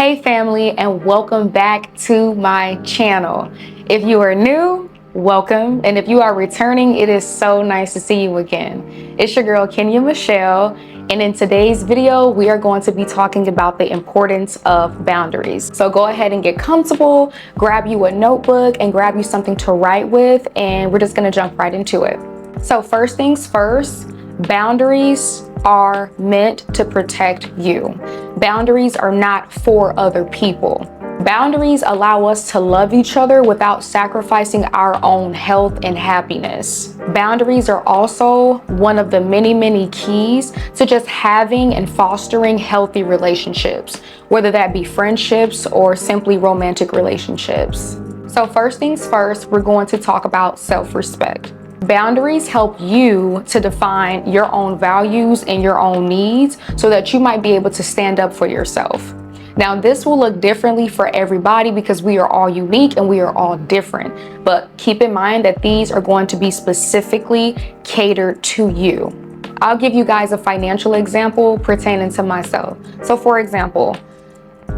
Hey family, and welcome back to my channel. If you are new, welcome, and if you are returning, it is so nice to see you again. It's your girl Kenya Michelle, and in today's video we are going to be talking about the importance of boundaries. So go ahead and get comfortable, grab you a notebook and grab you something to write with, and we're just going to jump right into it. So first things first, boundaries are meant to protect you. Boundaries are not for other people. Boundaries allow us to love each other without sacrificing our own health and happiness. Boundaries are also one of the many keys to just having and fostering healthy relationships, whether that be friendships or simply romantic relationships. So first things first, we're going to talk about self-respect. Boundaries help you to define your own values and your own needs so that you might be able to stand up for yourself. Now, this will look differently for everybody because we are all unique and we are all different. But keep in mind that these are going to be specifically catered to you. I'll give you guys a financial example pertaining to myself. So for example,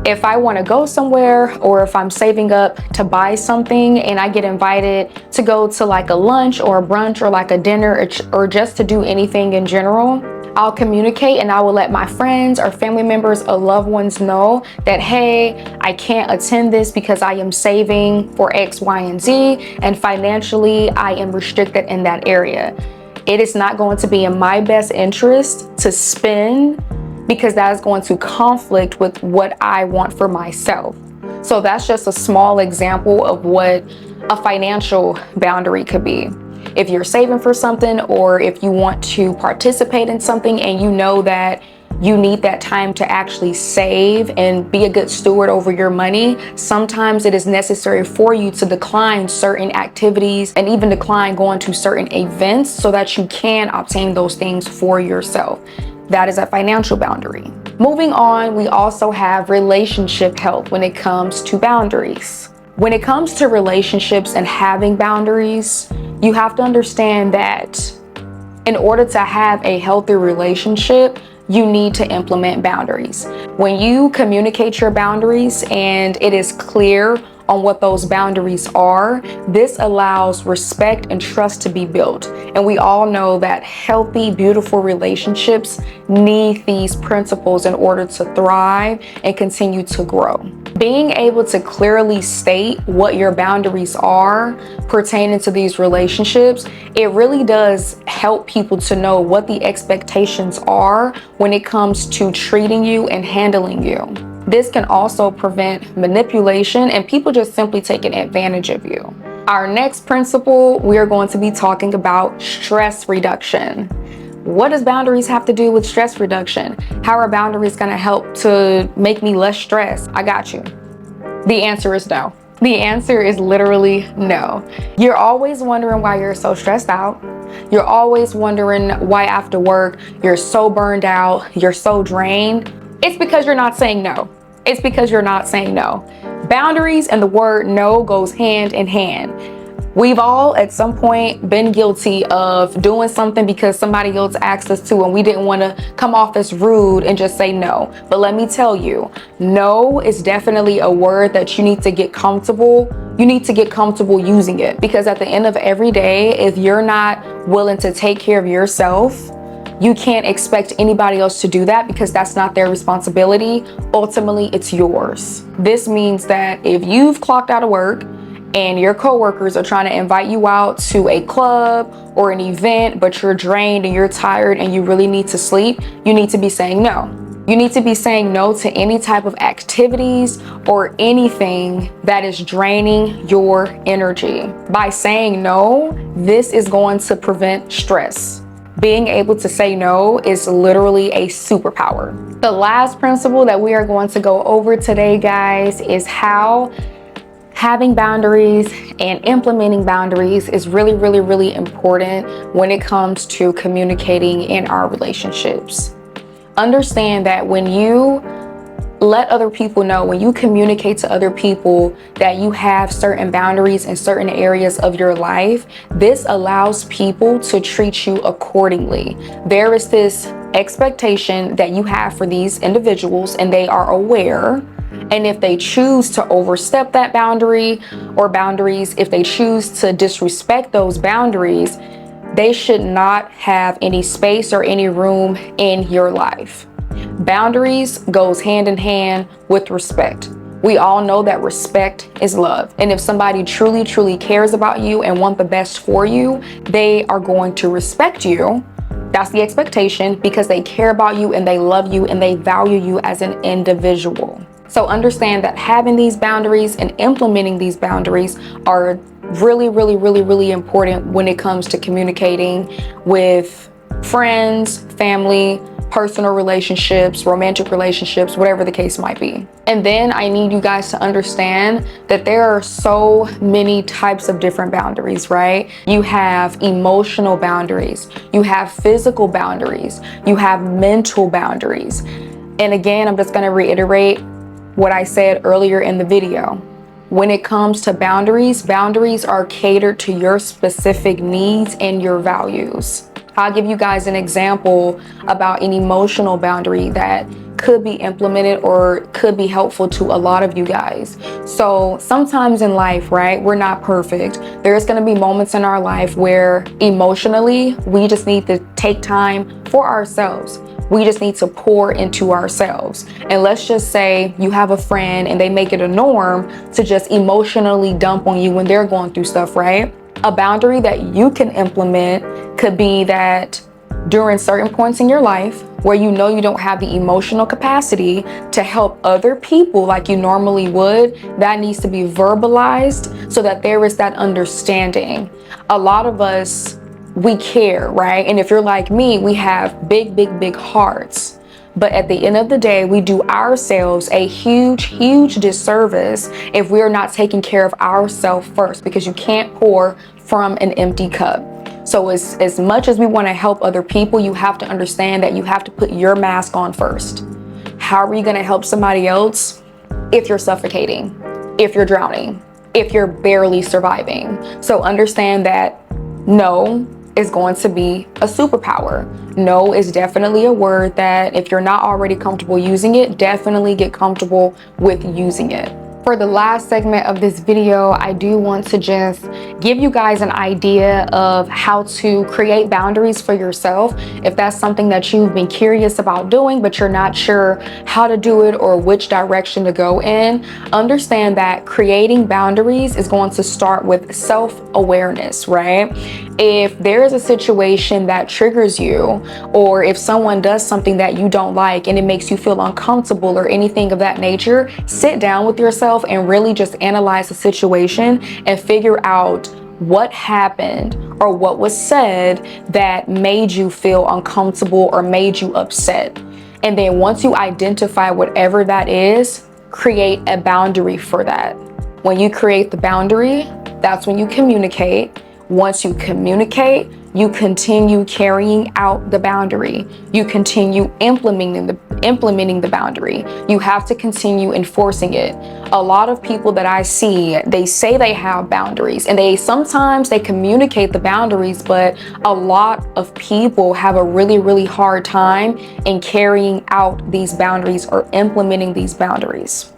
if I want to go somewhere or if I'm saving up to buy something and I get invited to go to like a lunch or a brunch or like a dinner or just to do anything in general, I'll communicate and I will let my friends or family members or loved ones know that, hey, I can't attend this because I am saving for X, Y, and Z, and financially I am restricted in that area. It is not going to be in my best interest to spend because that is going to conflict with what I want for myself. So that's just a small example of what a financial boundary could be. If you're saving for something or if you want to participate in something and you know that you need that time to actually save and be a good steward over your money, sometimes it is necessary for you to decline certain activities and even decline going to certain events so that you can obtain those things for yourself. That is a financial boundary. Moving on, we also have relationship health when it comes to boundaries. When it comes to relationships and having boundaries, you have to understand that in order to have a healthy relationship, you need to implement boundaries. When you communicate your boundaries and it is clear on what those boundaries are, this allows respect and trust to be built. And we all know that healthy, beautiful relationships need these principles in order to thrive and continue to grow. Being able to clearly state what your boundaries are pertaining to these relationships, it really does help people to know what the expectations are when it comes to treating you and handling you. This can also prevent manipulation and people just simply taking advantage of you. Our next principle, we are going to be talking about stress reduction. What does boundaries have to do with stress reduction? How are boundaries going to help to make me less stressed? I got you. The answer is no. The answer is literally no. You're always wondering why you're so stressed out. You're always wondering why after work you're so burned out, you're so drained. It's because you're not saying no. It's because you're not saying no. Boundaries and the word no goes hand in hand. We've all at some point been guilty of doing something because somebody else asked us to and we didn't want to come off as rude and just say no. But let me tell you, no is definitely a word that you need to get comfortable. You need to get comfortable using it because at the end of every day, if you're not willing to take care of yourself, you can't expect anybody else to do that because that's not their responsibility. Ultimately, it's yours. This means that if you've clocked out of work and your coworkers are trying to invite you out to a club or an event, but you're drained and you're tired and you really need to sleep, you need to be saying no. You need to be saying no to any type of activities or anything that is draining your energy. By saying no, this is going to prevent stress. Being able to say no is literally a superpower. The last principle that we are going to go over today, guys, is how having boundaries and implementing boundaries is really important when it comes to communicating in our relationships. Understand that when you let other people know, when you communicate to other people that you have certain boundaries in certain areas of your life, this allows people to treat you accordingly. There is this expectation that you have for these individuals and they are aware And if they choose to overstep that boundary or boundaries, if they choose to disrespect those boundaries, they should not have any space or any room in your life. Boundaries goes hand in hand with respect. We all know that respect is love. And if somebody truly, truly cares about you and want the best for you, they are going to respect you. That's the expectation, because they care about you and they love you and they value you as an individual. So understand that having these boundaries and implementing these boundaries are really, really, really, really important when it comes to communicating with friends, family, personal relationships, romantic relationships, whatever the case might be. And then I need you guys to understand that there are so many types of different boundaries, right? You have emotional boundaries, you have physical boundaries, you have mental boundaries. And again, I'm just going to reiterate what I said earlier in the video. When it comes to boundaries, boundaries are catered to your specific needs and your values. I'll give you guys an example about an emotional boundary that could be implemented or could be helpful to a lot of you guys. So sometimes in life, right, we're not perfect. There's going to be moments in our life where emotionally, we just need to take time for ourselves. We just need to pour into ourselves. And let's just say you have a friend and they make it a norm to just emotionally dump on you when they're going through stuff, right? A boundary that you can implement could be that during certain points in your life where you know you don't have the emotional capacity to help other people like you normally would, that needs to be verbalized so that there is that understanding. A lot of us, we care, right? And if you're like me, we have big, big, big hearts. But at the end of the day, we do ourselves a huge, huge disservice if we're not taking care of ourselves first, because you can't pour from an empty cup. So as much as we want to help other people, you have to understand that you have to put your mask on first. How are you going to help somebody else if you're suffocating, if you're drowning, if you're barely surviving? So understand that no is going to be a superpower. No is definitely a word that if you're not already comfortable using it, definitely get comfortable with using it. For the last segment of this video, I do want to just give you guys an idea of how to create boundaries for yourself. If that's something that you've been curious about doing, but you're not sure how to do it or which direction to go in, understand that creating boundaries is going to start with self-awareness, right? If there is a situation that triggers you, or if someone does something that you don't like and it makes you feel uncomfortable or anything of that nature, sit down with yourself and really just analyze the situation and figure out what happened or what was said that made you feel uncomfortable or made you upset. And then once you identify whatever that is, create a boundary for that. When you create the boundary, that's when you communicate. Once you communicate, you continue carrying out the boundary. You continue implementing the boundary. You have to continue enforcing it. A lot of people that I see, they say they have boundaries and sometimes they communicate the boundaries, but a lot of people have a really, really hard time in carrying out these boundaries or implementing these boundaries.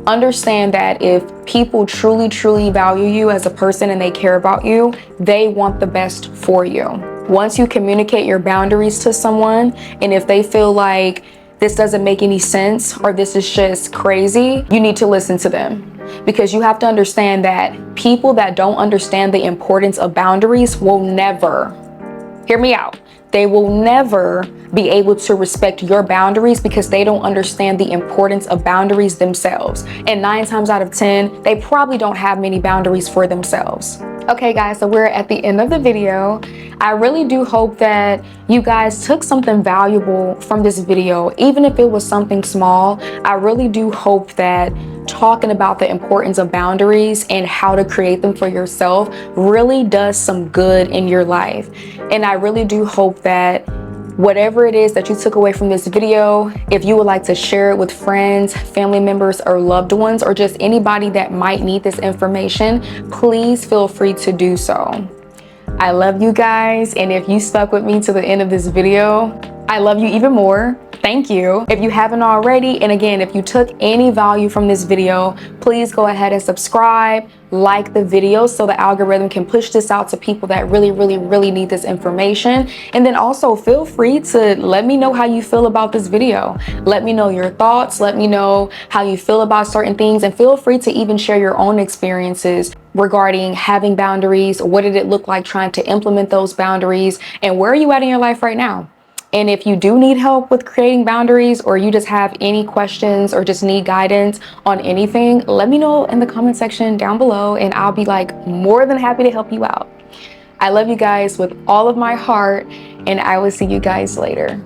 Understand that if people truly, truly value you as a person and they care about you, they want the best for you. Once you communicate your boundaries to someone, and if they feel like this doesn't make any sense or this is just crazy, you need to listen to them. Because you have to understand that people that don't understand the importance of boundaries will never, hear me out, they will never be able to respect your boundaries because they don't understand the importance of boundaries themselves. And 9 times out of 10, they probably don't have many boundaries for themselves. Okay guys, so we're at the end of the video. I really do hope that you guys took something valuable from this video, even if it was something small. I really do hope that talking about the importance of boundaries and how to create them for yourself really does some good in your life. And I really do hope that whatever it is that you took away from this video, if you would like to share it with friends, family members, or loved ones, or just anybody that might need this information, please feel free to do so. I love you guys, and if you stuck with me to the end of this video, I love you even more. Thank you. If you haven't already, and again, if you took any value from this video, please go ahead and subscribe, like the video so the algorithm can push this out to people that really need this information. And then also feel free to let me know how you feel about this video. Let me know your thoughts. Let me know how you feel about certain things, and feel free to even share your own experiences regarding having boundaries. What did it look like trying to implement those boundaries, and where are you at in your life right now? And if you do need help with creating boundaries, or you just have any questions or just need guidance on anything, let me know in the comment section down below, and I'll be like more than happy to help you out. I love you guys with all of my heart, and I will see you guys later.